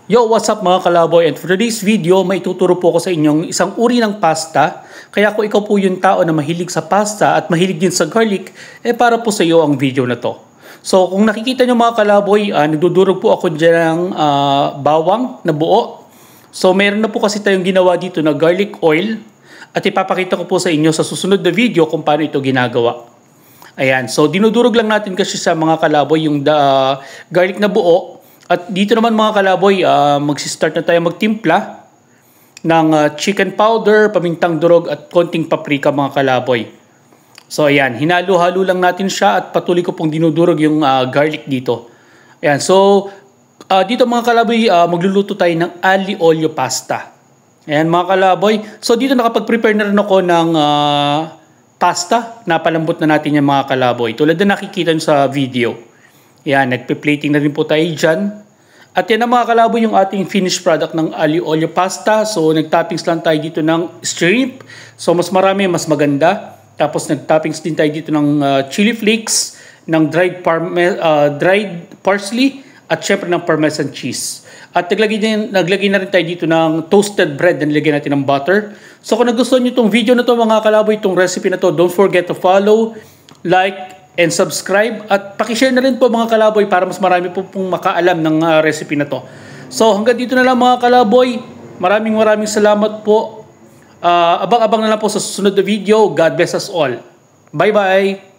Yo, what's up mga kalaboy? And for today's video, may tuturo po ako sa inyong isang uri ng pasta. Kaya kung ikaw po yung tao na mahilig sa pasta at mahilig din sa garlic, para po sa iyo ang video na to. So kung nakikita nyo mga kalaboy, nagdudurog po ako dyan ng bawang na buo. So meron na po kasi tayong ginawa dito na garlic oil. At ipapakita ko po sa inyo sa susunod na video kung paano ito ginagawa. Ayan, so dinudurog lang natin kasi sa mga kalaboy yung garlic na buo. At dito naman mga kalaboy, magsistart na tayo magtimpla ng chicken powder, pamintang durog at konting paprika mga kalaboy. So ayan, hinalo-halo lang natin siya at patuloy ko pong dinudurog yung garlic dito. Ayan, so dito mga kalaboy, magluluto tayo ng ali olio pasta. Ayan mga kalaboy, so dito nakapag-prepare na rin ako ng pasta. Napalambot na natin yung mga kalaboy tulad na nakikita nyo sa video. Yan, nagpe-plating na rin po tayo dyan. At yan ang mga kalaboy yung ating finished product ng ali olio pasta. So nag-toppings lang tayo dito ng shrimp. So mas marami, mas maganda. Tapos nag-toppings din tayo dito ng chili flakes, ng dried parsley, at syempre ng parmesan cheese. At naglagay na rin tayo dito ng toasted bread na nilagyan natin ng butter. So kung nagustuhan nyo itong video na to mga kalaboy, itong recipe na to, don't forget to follow, like, and subscribe at pakishare na rin po mga kalaboy para mas marami po pong makaalam ng recipe na to. So hanggang dito na lang mga kalaboy. Maraming salamat po. Abang-abang na lang po sa susunod na video. God bless us all. Bye bye!